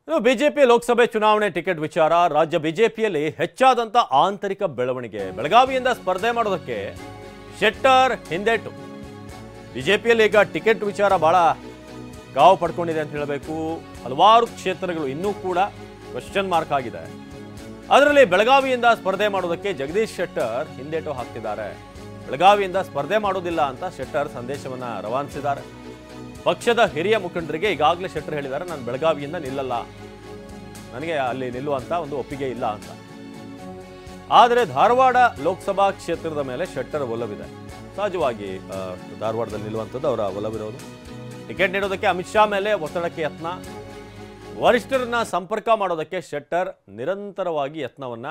ಇದು ಬಿಜೆಪಿ ಲೋಕಸಭೆ ಚುನಾವಣೆ ಟಿಕೆಟ್ ವಿಚಾರ. ರಾಜ್ಯ ಬಿಜೆಪಿಯಲ್ಲಿ ಹೆಚ್ಚಾದಂತ ಆಂತರಿಕ ಬೆಳವಣಿಗೆ. ಬೆಳಗಾವಿಯಿಂದ ಸ್ಪರ್ಧೆ ಮಾಡೋದಕ್ಕೆ ಶೆಟ್ಟರ್ ಹಿಂದೇಟು. ಬಿಜೆಪಿಯಲ್ಲಿ ಈಗ ಟಿಕೆಟ್ ವಿಚಾರ ಬಹಳ ಕಾವು ಪಡ್ಕೊಂಡಿದೆ ಅಂತ ಹೇಳಬೇಕು. ಹಲವಾರು ಕ್ಷೇತ್ರಗಳು ಇನ್ನೂ ಕೂಡ ಕ್ವೆಶ್ಚನ್ ಮಾರ್ಕ್ ಆಗಿದೆ. ಅದರಲ್ಲಿ ಬೆಳಗಾವಿಯಿಂದ ಸ್ಪರ್ಧೆ ಮಾಡೋದಕ್ಕೆ ಜಗದೀಶ್ ಶೆಟ್ಟರ್ ಹಿಂದೇಟು ಹಾಕ್ತಿದ್ದಾರೆ. ಬೆಳಗಾವಿಯಿಂದ ಸ್ಪರ್ಧೆ ಮಾಡೋದಿಲ್ಲ ಅಂತ ಶೆಟ್ಟರ್ ಸಂದೇಶವನ್ನ ರವಾನಿಸಿದ್ದಾರೆ. ಪಕ್ಷದ ಹಿರಿಯ ಮುಖಂಡರಿಗೆ ಈಗಾಗಲೇ ಶೆಟ್ಟರ್ ಹೇಳಿದ್ದಾರೆ, ನಾನು ಬೆಳಗಾವಿಯಿಂದ ನಿಲ್ಲಲ್ಲ, ನನಗೆ ಅಲ್ಲಿ ನಿಲ್ಲುವಂತ ಒಂದು ಒಪ್ಪಿಗೆ ಇಲ್ಲ ಅಂತ. ಆದರೆ ಧಾರವಾಡ ಲೋಕಸಭಾ ಕ್ಷೇತ್ರದ ಮೇಲೆ ಶೆಟ್ಟರ್ ಒಲವಿದೆ. ಸಹಜವಾಗಿ ಧಾರವಾಡದಲ್ಲಿ ನಿಲ್ಲುವಂಥದ್ದು ಅವರ ಒಲವಿರೋದು. ಟಿಕೆಟ್ ನೀಡೋದಕ್ಕೆ ಅಮಿತ್ ಶಾ ಮೇಲೆ ಒತ್ತಡಕ್ಕೆ ಯತ್ನ. ವರಿಷ್ಠರನ್ನ ಸಂಪರ್ಕ ಮಾಡೋದಕ್ಕೆ ಶೆಟ್ಟರ್ ನಿರಂತರವಾಗಿ ಯತ್ನವನ್ನ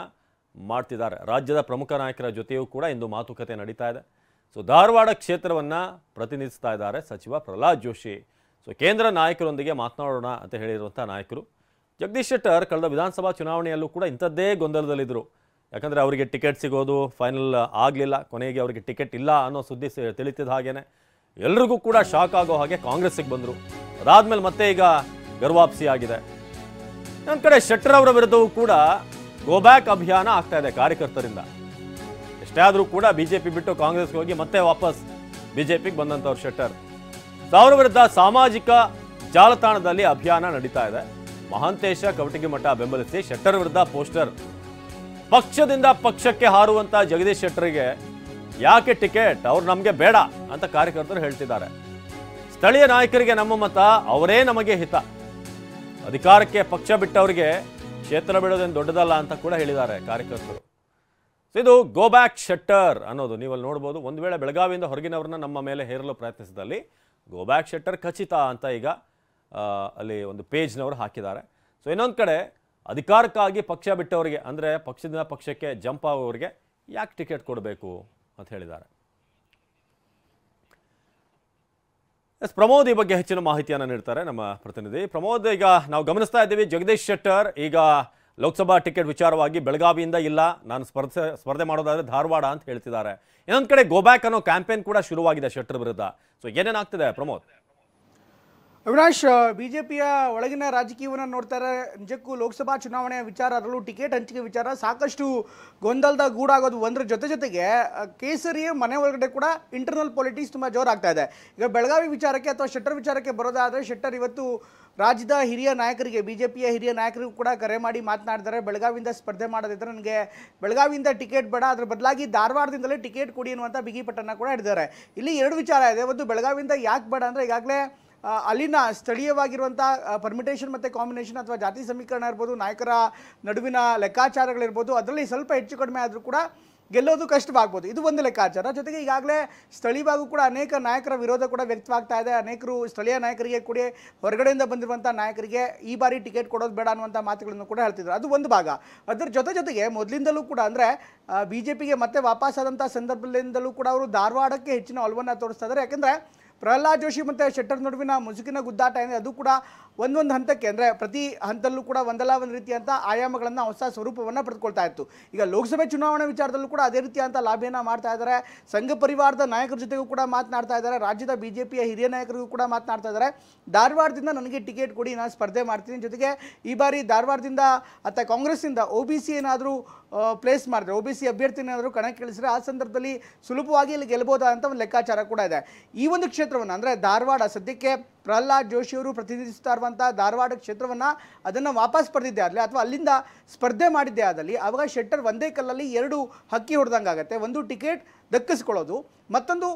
ಮಾಡ್ತಿದ್ದಾರೆ. ರಾಜ್ಯದ ಪ್ರಮುಖ ನಾಯಕರ ಜೊತೆಯೂ ಕೂಡ ಇಂದು ಮಾತುಕತೆ ನಡೀತಾ ಇದೆ. ಸೊ ಧಾರವಾಡ ಕ್ಷೇತ್ರವನ್ನ ಪ್ರತಿನಿಧಿಸ್ತಾ ಇದ್ದಾರೆ ಸಚಿವ ಪ್ರಹ್ಲಾದ್ ಜೋಶಿ. ಸೊ ಕೇಂದ್ರ ನಾಯಕರೊಂದಿಗೆ ಮಾತನಾಡೋಣ ಅಂತ ಹೇಳಿರುವಂಥ ನಾಯಕರು. ಜಗದೀಶ್ ಶೆಟ್ಟರ್ ಕಳೆದ ವಿಧಾನಸಭಾ ಚುನಾವಣೆಯಲ್ಲೂ ಕೂಡ ಇಂಥದ್ದೇ ಗೊಂದಲದಲ್ಲಿದ್ದರು. ಯಾಕಂದರೆ ಅವರಿಗೆ ಟಿಕೆಟ್ ಸಿಗೋದು ಫೈನಲ್ ಆಗಲಿಲ್ಲ, ಕೊನೆಗೆ ಅವರಿಗೆ ಟಿಕೆಟ್ ಇಲ್ಲ ಅನ್ನೋ ಸುದ್ದಿ ತಿಳಿತಿದ್ದ ಹಾಗೇನೆ ಎಲ್ರಿಗೂ ಕೂಡ ಶಾಕ್ ಆಗೋ ಹಾಗೆ ಕಾಂಗ್ರೆಸ್ಸಿಗೆ ಬಂದರು. ಅದಾದ್ಮೇಲೆ ಮತ್ತೆ ಈಗ ಗರ್ವಾಪ್ಸಿ ಆಗಿದೆ. ನನ್ನ ಕಡೆ ಶೆಟ್ಟರ್ ಅವರ ವಿರುದ್ಧವೂ ಕೂಡ ಗೋಬ್ಯಾಕ್ ಅಭಿಯಾನ ಆಗ್ತಾ ಇದೆ ಕಾರ್ಯಕರ್ತರಿಂದ. ಎಷ್ಟೇ ಆದರೂ ಕೂಡ ಬಿಜೆಪಿ ಬಿಟ್ಟು ಕಾಂಗ್ರೆಸ್ಗೆ ಹೋಗಿ ಮತ್ತೆ ವಾಪಸ್ ಬಿಜೆಪಿಗೆ ಬಂದಂಥವ್ರು ಶೆಟ್ಟರ್. ಅವರ ವಿರುದ್ಧ ಸಾಮಾಜಿಕ ಜಾಲತಾಣದಲ್ಲಿ ಅಭಿಯಾನ ನಡೀತಾ ಇದೆ. ಮಹಾಂತೇಶ ಕವಟಗಿಮಠ ಬೆಂಬಲಿಸಿ ಶೆಟ್ಟರ್ ವಿರುದ್ಧ ಪೋಸ್ಟರ್. ಪಕ್ಷದಿಂದ ಪಕ್ಷಕ್ಕೆ ಹಾರುವಂತ ಜಗದೀಶ್ ಶೆಟ್ಟರ್ಗೆ ಯಾಕೆ ಟಿಕೆಟ್, ಅವ್ರು ನಮಗೆ ಬೇಡ ಅಂತ ಕಾರ್ಯಕರ್ತರು ಹೇಳ್ತಿದ್ದಾರೆ. ಸ್ಥಳೀಯ ನಾಯಕರಿಗೆ ನಮ್ಮ ಮತ, ಅವರೇ ನಮಗೆ ಹಿತ. ಅಧಿಕಾರಕ್ಕೆ ಪಕ್ಷ ಬಿಟ್ಟವರಿಗೆ ಕ್ಷೇತ್ರ ಬಿಡೋದೇನು ದೊಡ್ಡದಲ್ಲ ಅಂತ ಕೂಡ ಹೇಳಿದ್ದಾರೆ ಕಾರ್ಯಕರ್ತರು. ಇದು ಗೋ ಬ್ಯಾಕ್ ಶೆಟ್ಟರ್ ಅನ್ನೋದು ನೀವಲ್ಲಿ ನೋಡ್ಬೋದು. ಒಂದು ವೇಳೆ ಬೆಳಗಾವಿಯಿಂದ ಹೊರಗಿನವ್ರನ್ನ ನಮ್ಮ ಮೇಲೆ ಹೇರಲು ಪ್ರಯತ್ನಿಸಿದಲ್ಲಿ ಗೋ ಬ್ಯಾಕ್ ಶೆಟ್ಟರ್ ಖಚಿತ ಅಂತ ಈಗ ಅಲ್ಲಿ ಒಂದು ಪೇಜ್ನವರು ಹಾಕಿದ್ದಾರೆ. ಸೊ ಇನ್ನೊಂದು ಕಡೆ ಅಧಿಕಾರಕ್ಕಾಗಿ ಪಕ್ಷ ಬಿಟ್ಟವರಿಗೆ, ಅಂದರೆ ಪಕ್ಷದಿಂದ ಪಕ್ಷಕ್ಕೆ ಜಂಪ್ ಆಗೋರಿಗೆ ಯಾಕೆ ಟಿಕೆಟ್ ಕೊಡಬೇಕು ಅಂತ ಹೇಳಿದ್ದಾರೆ. ಪ್ರಮೋದ್ ಈ ಬಗ್ಗೆ ಹೆಚ್ಚಿನ ಮಾಹಿತಿಯನ್ನು ನೀಡ್ತಾರೆ ನಮ್ಮ ಪ್ರತಿನಿಧಿ ಪ್ರಮೋದ್. ಈಗ ನಾವು ಗಮನಿಸ್ತಾ ಇದ್ದೀವಿ, ಜಗದೀಶ್ ಶೆಟ್ಟರ್ ಈಗ ಲೋಕಸಭಾ ಟಿಕೆಟ್ ವಿಚಾರವಾಗಿ ಬೆಳಗಾವಿಯಿಂದ ಇಲ್ಲ, ನಾನು ಸ್ಪರ್ಧೆ ಮಾಡೋದಾದ್ರೆ ಧಾರವಾಡ ಅಂತ ಹೇಳ್ತಿದ್ದಾರೆ. ಇನ್ನೊಂದು ಕಡೆ ಗೋಬ್ಯಾಕ್ ಅನ್ನೋ ಕ್ಯಾಂಪೇನ್ ಕೂಡ ಶುರುವಾಗಿದೆ ಶೆಟ್ಟರ್ ವಿರುದ್ಧ. ಸೊ ಏನೇನಾಗ್ತಿದೆ ಪ್ರಮೋದ್? ಅವಿನಾಶ್, ಬಿಜೆಪಿಯ ಒಳಗಿನ ರಾಜಕೀಯವನ್ನು ನೋಡ್ತಾರೆ. ನಿಜಕ್ಕೂ ಲೋಕಸಭಾ ಚುನಾವಣೆಯ ವಿಚಾರ, ಅದರಲ್ಲೂ ಟಿಕೆಟ್ ಹಂಚಿಕೆ ವಿಚಾರ ಸಾಕಷ್ಟು ಗೊಂದಲದ ಗೂಡಾಗೋದು ಒಂದರ ಜೊತೆಗೆ ಕೇಸರಿಯ ಮನೆ ಒಳಗಡೆ ಕೂಡ ಇಂಟರ್ನಲ್ ಪೊಲಿಟಿಕ್ಸ್ ತುಂಬ ಜೋರಾಗ್ತಾ ಇದೆ. ಈಗ ಬೆಳಗಾವಿ ವಿಚಾರಕ್ಕೆ ಅಥವಾ ಶೆಟ್ಟರ್ ವಿಚಾರಕ್ಕೆ ಬರೋದಾದರೆ, ಶೆಟ್ಟರ್ ಇವತ್ತು ರಾಜ್ಯದ ಹಿರಿಯ ನಾಯಕರಿಗೆ, ಬಿಜೆಪಿಯ ಹಿರಿಯ ನಾಯಕರಿಗೂ ಕೂಡ ಕರೆ ಮಾಡಿ ಮಾತನಾಡಿದ್ದಾರೆ. ಬೆಳಗಾವಿಯಿಂದ ಸ್ಪರ್ಧೆ ಮಾಡೋದಿದ್ರೆ ನನಗೆ ಬೆಳಗಾವಿಯಿಂದ ಟಿಕೆಟ್ ಬೇಡ, ಅದ್ರ ಬದಲಾಗಿ ಧಾರವಾಡದಿಂದಲೇ ಟಿಕೆಟ್ ಕೊಡಿ ಅನ್ನುವಂಥ ಬಿಗಿಪಟ್ಟನ್ನು ಕೂಡ ಹಿಡಿದ್ದಾರೆ. ಇಲ್ಲಿ ಎರಡು ವಿಚಾರ ಇದೆ. ಒಂದು, ಬೆಳಗಾವಿಯಿಂದ ಯಾಕೆ ಬೇಡ ಅಂದರೆ ಈಗಾಗಲೇ ಅಲ್ಲಿನ ಸ್ಥಳೀಯವಾಗಿರುವಂಥ ಪರ್ಮಿಟೇಷನ್ ಮತ್ತು ಕಾಂಬಿನೇಷನ್ ಅಥವಾ ಜಾತಿ ಸಮೀಕರಣ ಇರ್ಬೋದು, ನಾಯಕರ ನಡುವಿನ ಲೆಕ್ಕಾಚಾರಗಳಿರ್ಬೋದು, ಅದರಲ್ಲಿ ಸ್ವಲ್ಪ ಹೆಚ್ಚು ಕಡಿಮೆ ಆದರೂ ಕೂಡ ಗೆಲ್ಲೋದು ಕಷ್ಟವಾಗ್ಬೋದು. ಇದು ಒಂದು ಲೆಕ್ಕಾಚಾರ. ಜೊತೆಗೆ ಈಗಾಗಲೇ ಸ್ಥಳೀಯವಾಗೂ ಕೂಡ ಅನೇಕ ನಾಯಕರ ವಿರೋಧ ಕೂಡ ವ್ಯಕ್ತವಾಗ್ತಾ ಇದೆ. ಅನೇಕರು ಸ್ಥಳೀಯ ನಾಯಕರಿಗೆ ಕೂಡ ಹೊರಗಡೆಯಿಂದ ಬಂದಿರುವಂಥ ನಾಯಕರಿಗೆ ಈ ಬಾರಿ ಟಿಕೆಟ್ ಕೊಡೋದು ಬೇಡ ಅನ್ನುವಂಥ ಮಾತುಗಳನ್ನು ಕೂಡ ಹೇಳ್ತಿದ್ರು. ಅದು ಒಂದು ಭಾಗ. ಅದರ ಜೊತೆಗೆ ಮೊದಲಿಂದಲೂ ಕೂಡ ಅಂದರೆ ಬಿಜೆಪಿಗೆ ಮತ್ತೆ ವಾಪಸ್ಸಾದಂಥ ಸಂದರ್ಭದಿಂದಲೂ ಕೂಡ ಅವರು ಧಾರವಾಡಕ್ಕೆ ಹೆಚ್ಚಿನ ಒಲವನ್ನು ತೋರಿಸ್ತಾ ಇದ್ದಾರೆ. ಯಾಕೆಂದರೆ ಪ್ರಹ್ಲಾದ್ ಜೋಶಿ ಮತ್ತು ಶೆಟ್ಟರ್ ನಡುವಿನ ಮುಸುಕಿನ ಗುದ್ದಾಟ ಏನಿದೆ ಅದು ಕೂಡ ಒಂದೊಂದು ಹಂತಕ್ಕೆ, ಅಂದರೆ ಪ್ರತಿ ಹಂತಲ್ಲೂ ಕೂಡ ಒಂದಲ್ಲ ಒಂದು ರೀತಿಯಂಥ ಆಯಾಮಗಳನ್ನು, ಹೊಸ ಸ್ವರೂಪವನ್ನು ಪಡೆದುಕೊಳ್ತಾ ಇತ್ತು. ಈಗ ಲೋಕಸಭೆ ಚುನಾವಣೆ ವಿಚಾರದಲ್ಲೂ ಕೂಡ ಅದೇ ರೀತಿಯಂಥ ಲಾಭೆಯನ್ನು ಮಾಡ್ತಾ ಇದ್ದಾರೆ. ಸಂಘ ಪರಿವಾರದ ನಾಯಕರ ಜೊತೆಗೂ ಕೂಡ ಮಾತನಾಡ್ತಾ ಇದ್ದಾರೆ. ರಾಜ್ಯದ ಬಿಜೆಪಿಯ ಹಿರಿಯ ನಾಯಕರಿಗೂ ಕೂಡ ಮಾತನಾಡ್ತಾ ಇದ್ದಾರೆ. ಧಾರವಾಡದಿಂದ ನನಗೆ ಟಿಕೆಟ್ ಕೊಡಿ, ನಾನು ಸ್ಪರ್ಧೆ ಮಾಡ್ತೀನಿ. ಜೊತೆಗೆ ಈ ಬಾರಿ ಧಾರವಾಡದಿಂದ ಅಥವಾ ಕಾಂಗ್ರೆಸ್ಸಿಂದ OBC ಏನಾದರೂ ಪ್ಲೇಸ್ ಮಾಡಿದ್ರೆ, OBC ಅಭ್ಯರ್ಥಿನಾದರೂ ಕಣಕ್ಕೆ ಇಳಿಸಿದ್ರೆ ಆ ಸಂದರ್ಭದಲ್ಲಿ ಸುಲಭವಾಗಿ ಇಲ್ಲಿ ಗೆಲ್ಬೋದಾ ಅಂತ ಒಂದು ಲೆಕ್ಕಾಚಾರ ಕೂಡ ಇದೆ. ಈ ಒಂದು ಕ್ಷೇತ್ರವನ್ನು ಅಂದರೆ ಧಾರವಾಡ, ಸದ್ಯಕ್ಕೆ ಪ್ರಹ್ಲಾದ್ ಜೋಶಿಯವರು ಪ್ರತಿನಿಧಿಸ್ತಾ ಇರುವಂಥ ಧಾರವಾಡ ಕ್ಷೇತ್ರವನ್ನು ಅದನ್ನು ವಾಪಸ್ ಪಡೆದಿದ್ದೆ ಆಗಲಿ ಅಥವಾ ಅಲ್ಲಿಂದ ಸ್ಪರ್ಧೆ ಮಾಡಿದ್ದೇ ಆದಲ್ಲಿ ಆವಾಗ ಶೆಟ್ಟರ್ ಒಂದೇ ಕಲ್ಲಲ್ಲಿ ಎರಡು ಹಕ್ಕಿ ಹೊಡೆದಂಗೆ ಆಗುತ್ತೆ. ಒಂದು, ಟಿಕೆಟ್ ದಕ್ಕಿಸ್ಕೊಳ್ಳೋದು, ಮತ್ತೊಂದು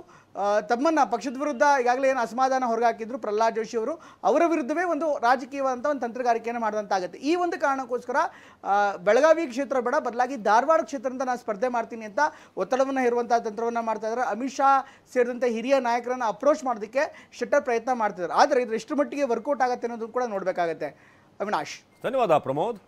ತಮ್ಮನ್ನು ಪಕ್ಷದ ವಿರುದ್ಧ ಈಗಾಗಲೇ ಏನು ಅಸಮಾಧಾನ ಹೊರಗಾಕಿದ್ರು ಪ್ರಹ್ಲಾದ್ ಜೋಶಿ ಅವರು, ಅವರ ವಿರುದ್ಧವೇ ಒಂದು ರಾಜಕೀಯವಾದಂಥ ಒಂದು ತಂತ್ರಗಾರಿಕೆಯನ್ನು ಮಾಡಿದಂತಾಗುತ್ತೆ. ಈ ಒಂದು ಕಾರಣಕ್ಕೋಸ್ಕರ ಬೆಳಗಾವಿ ಕ್ಷೇತ್ರ ಬೇಡ, ಬದಲಾಗಿ ಧಾರವಾಡ ಕ್ಷೇತ್ರದಿಂದ ನಾನು ಸ್ಪರ್ಧೆ ಮಾಡ್ತೀನಿ ಅಂತ ಒತ್ತಡವನ್ನು ಹೇರುವಂಥ ತಂತ್ರವನ್ನು ಮಾಡ್ತಾ ಇದ್ದಾರೆ. ಅಮಿತ್ ಶಾ ಸೇರಿದಂತೆ ಹಿರಿಯ ನಾಯಕರನ್ನು ಅಪ್ರೋಚ್ ಮಾಡೋದಕ್ಕೆ ಶೆಟ್ಟರ್ ಪ್ರಯತ್ನ ಮಾಡ್ತಿದ್ದಾರೆ. ಆದರೆ ಇದು ಎಷ್ಟು ಮಟ್ಟಿಗೆ ವರ್ಕೌಟ್ ಆಗುತ್ತೆ ಅನ್ನೋದು ಕೂಡ ನೋಡಬೇಕಾಗತ್ತೆ. ಅವಿನಾಶ್, ಧನ್ಯವಾದ ಪ್ರಮೋದ್.